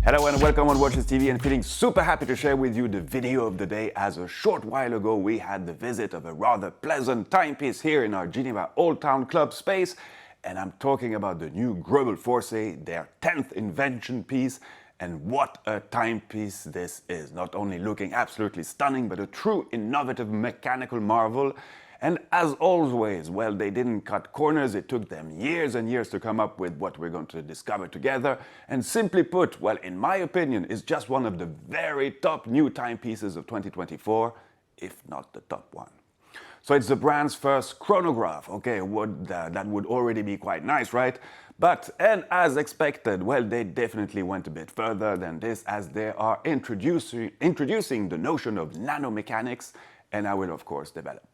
Hello and welcome on Watches TV, and feeling super happy to share with you the video of the day, as a short while ago we had the visit of a rather pleasant timepiece here in our Geneva Old Town Club space, and I'm talking about the new Greubel Forsey, their 10th invention piece. And what a timepiece this is, not only looking absolutely stunning, but a true innovative mechanical marvel. And as always, well, they didn't cut corners. It took them years and years to come up with what we're going to discover together. And simply put, well, in my opinion, is just one of the very top new timepieces of 2024, if not the top one. So it's the brand's first chronograph. Okay, that would already be quite nice, right? But, and as expected, well, they definitely went a bit further than this, as they are introducing the notion of nanomechanics, and I will of course develop.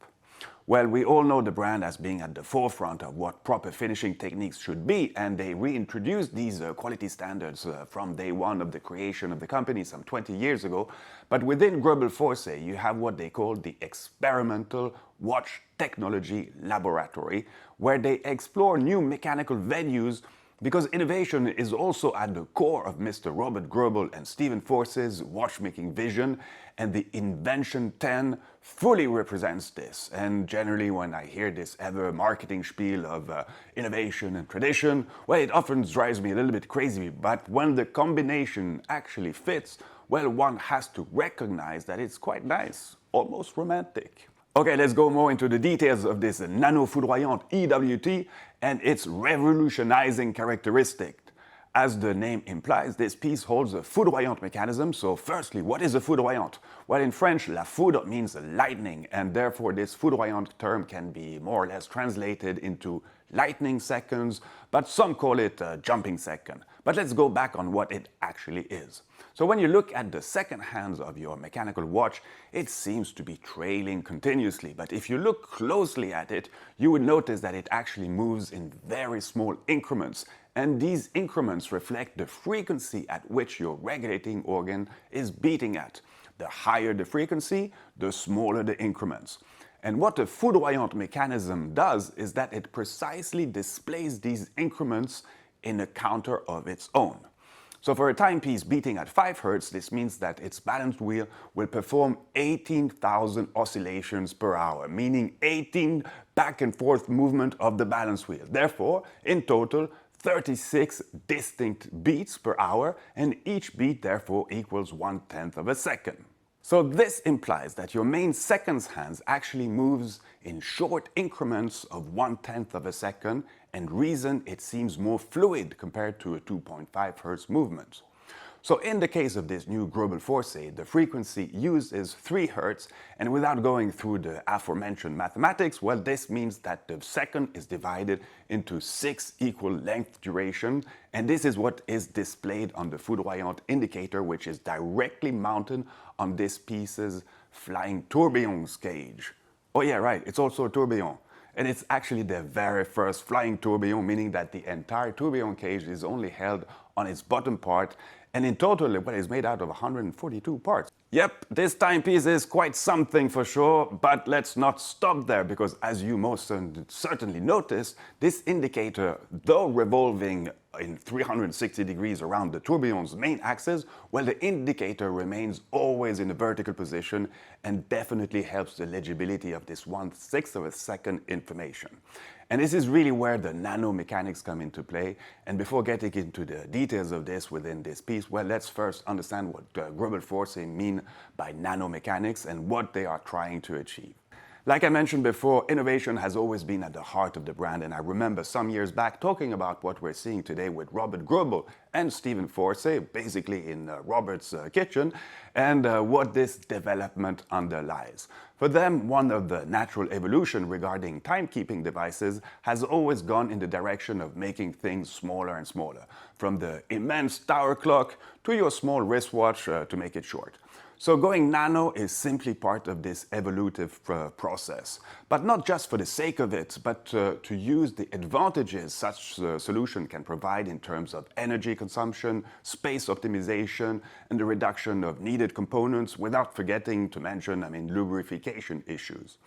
Well, we all know the brand as being at the forefront of what proper finishing techniques should be, and they reintroduced these quality standards from day one of the creation of the company some 20 years ago. But within Greubel Forsey, you have what they call the Experimental Watch Technology Laboratory, where they explore new mechanical venues, because innovation is also at the core of Mr. Robert Greubel and Steven Forsey's watchmaking vision, and the Invention 10 fully represents this. And generally, when I hear this ever marketing spiel of innovation and tradition, well, it often drives me a little bit crazy, but when the combination actually fits, well, one has to recognize that it's quite nice, almost romantic. Okay, let's go more into the details of this Nano Foudroyante EWT and its revolutionizing characteristic. As the name implies, this piece holds a foudroyant mechanism. So firstly, what is a foudroyant? Well, in French, la foudre means lightning, and therefore this foudroyant term can be more or less translated into lightning seconds, but some call it a jumping second. But let's go back on what it actually is. So when you look at the second hands of your mechanical watch, it seems to be trailing continuously. But if you look closely at it, you would notice that it actually moves in very small increments. And these increments reflect the frequency at which your regulating organ is beating at. The higher the frequency, the smaller the increments. And what the foudroyant mechanism does is that it precisely displays these increments in a counter of its own. So for a timepiece beating at 5 Hz, this means that its balance wheel will perform 18,000 oscillations per hour, meaning 18 back and forth movement of the balance wheel. Therefore, in total, 36 distinct beats per hour, and each beat therefore equals 1/10 of a second. So this implies that your main seconds hands actually moves in short increments of 1/10 of a second, and reason it seems more fluid compared to a 2.5 Hz movement. So in the case of this new Greubel Forsey, the frequency used is 3 Hz, and without going through the aforementioned mathematics, well, this means that the second is divided into 6 equal length duration, and this is what is displayed on the foudroyant indicator, which is directly mounted on this piece's flying tourbillons gauge. Oh yeah, right, it's also a tourbillon. And it's actually the very first flying tourbillon, meaning that the entire tourbillon cage is only held on its bottom part, and in total, well, it's made out of 142 parts. Yep, this timepiece is quite something for sure, but let's not stop there, because as you most certainly noticed, this indicator, though revolving in 360 degrees around the tourbillon's main axis, well, the indicator remains always in a vertical position and definitely helps the legibility of this 1/6 of a second information. And this is really where the nanomechanics come into play. And before getting into the details of this within this piece, well, let's first understand what Greubel Forsey mean by nanomechanics and what they are trying to achieve. Like I mentioned before, innovation has always been at the heart of the brand, and I remember some years back talking about what we're seeing today with Robert Greubel and Steven Forsey, basically in Robert's kitchen, and what this development underlies. For them, one of the natural evolution regarding timekeeping devices has always gone in the direction of making things smaller and smaller, from the immense tower clock to your small wristwatch to make it short. So going nano is simply part of this evolutive process, but not just for the sake of it, but to use the advantages such a solution can provide in terms of energy consumption, space optimization, and the reduction of needed components, without forgetting to mention, lubrification issues.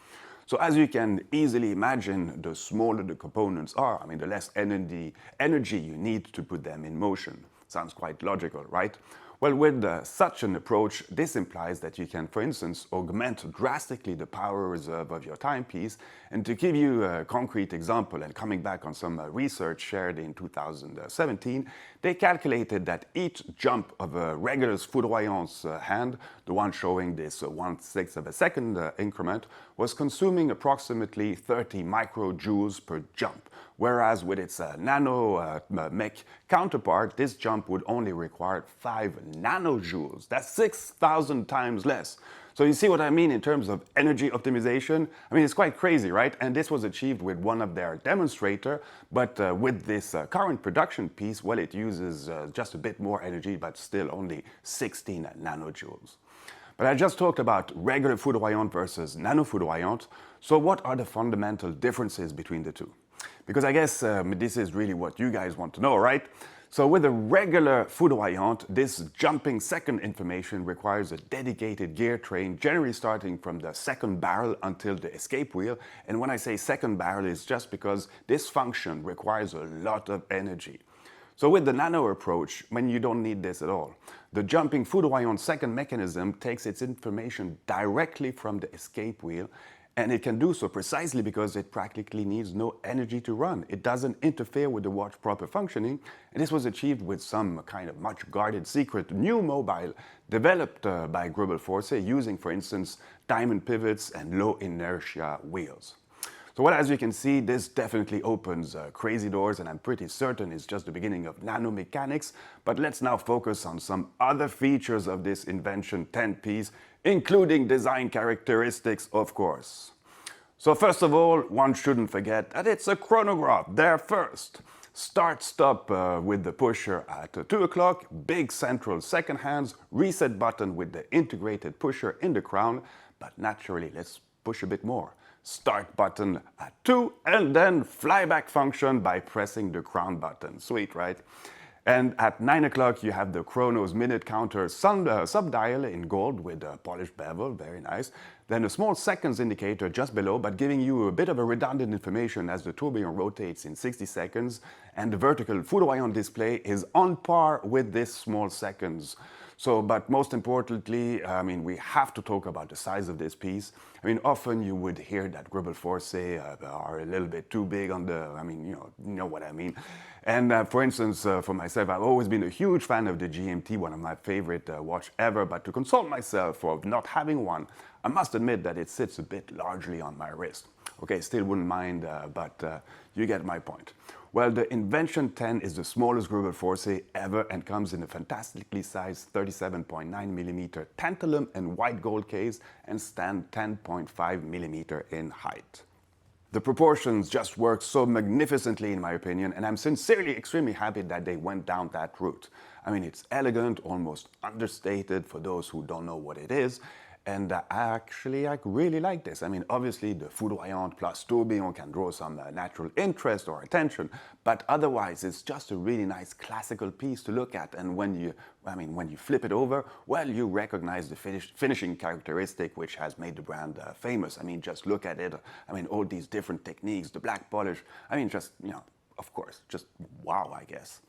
So as you can easily imagine, the smaller the components are, I mean, the less energy you need to put them in motion. Sounds quite logical, right? Well, with such an approach, this implies that you can, for instance, augment drastically the power reserve of your timepiece. And to give you a concrete example, and coming back on some research shared in 2017, they calculated that each jump of a regular foudroyant's hand, the one showing this 1/6 of a second increment, was consuming approximately 30 microjoules per jump. Whereas with its nano mech counterpart, this jump would only require 5 nanojoules. That's 6,000 times less. So you see what I mean in terms of energy optimization? I mean, it's quite crazy, right? And this was achieved with one of their demonstrator, but with this current production piece, well, it uses just a bit more energy, but still only 16 nanojoules. But I just talked about regular foudroyant versus nano foudroyant. So what are the fundamental differences between the two? Because I guess this is really what you guys want to know, right? So with a regular foudroyant, this jumping second information requires a dedicated gear train, generally starting from the second barrel until the escape wheel. And when I say second barrel, it's just because this function requires a lot of energy. So with the nano approach, when you don't need this at all, the jumping foudroyant second mechanism takes its information directly from the escape wheel, and it can do so precisely because it practically needs no energy to run. It doesn't interfere with the watch proper functioning, and this was achieved with some kind of much guarded secret new mobile developed by Grubel Forsey using, for instance, diamond pivots and low inertia wheels. So well, as you can see, this definitely opens crazy doors, and I'm pretty certain it's just the beginning of nanomechanics. But let's now focus on some other features of this Invention 10 piece, including design characteristics, of course. So first of all, one shouldn't forget that it's a chronograph there first. Start-stop with the pusher at 2 o'clock, big central second hands, reset button with the integrated pusher in the crown, but naturally, let's push a bit more. Start button at 2, and then flyback function by pressing the crown button. Sweet, right? And at 9 o'clock, you have the Chronos minute counter sub-dial in gold with a polished bevel, very nice. Then a small seconds indicator just below, but giving you a bit of a redundant information as the tourbillon rotates in 60 seconds. And the vertical foudroyant display is on par with this small seconds. So, but most importantly, I mean, we have to talk about the size of this piece. I mean, often you would hear that Grubel Forsey are a little bit too big on the, I mean, you know what I mean. And for instance, for myself, I've always been a huge fan of the GMT, one of my favorite watch ever, but to console myself for not having one, I must admit that it sits a bit largely on my wrist. Okay, still wouldn't mind, but you get my point. Well, the Invention 10 is the smallest Grubel Forsey ever and comes in a fantastically sized 37.9mm tantalum and white gold case and stand 10.5mm in height. The proportions just work so magnificently in my opinion, and I'm sincerely extremely happy that they went down that route. I mean, it's elegant, almost understated for those who don't know what it is. And I really like this. I mean, obviously the foudroyant plus tourbillon can draw some natural interest or attention, but otherwise it's just a really nice classical piece to look at. And when you flip it over, well, you recognize the finishing characteristic which has made the brand famous. I mean, just look at it. I mean, all these different techniques, the black polish. I mean, just, of course, just wow, I guess.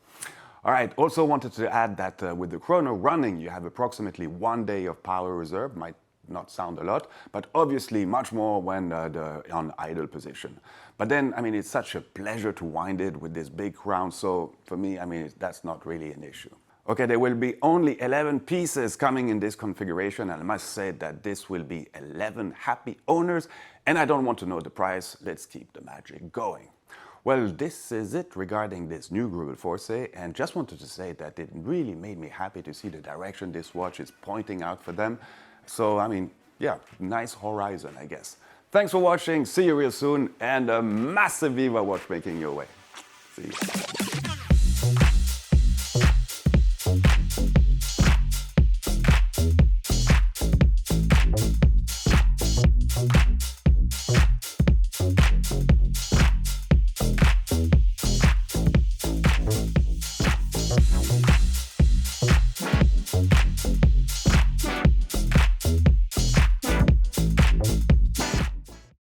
All right, also wanted to add that with the chrono running, you have approximately 1 day of power reserve. Might not sound a lot, but obviously much more when on idle position. But then, I mean, it's such a pleasure to wind it with this big crown, so for me, I mean, that's not really an issue. Okay, there will be only 11 pieces coming in this configuration, and I must say that this will be 11 happy owners, and I don't want to know the price. Let's keep the magic going. Well, this is it regarding this new Grubel Forsey, and just wanted to say that it really made me happy to see the direction this watch is pointing out for them. So, I mean, yeah, nice horizon, I guess. Thanks for watching, see you real soon, and a massive Viva watchmaking your way. See you.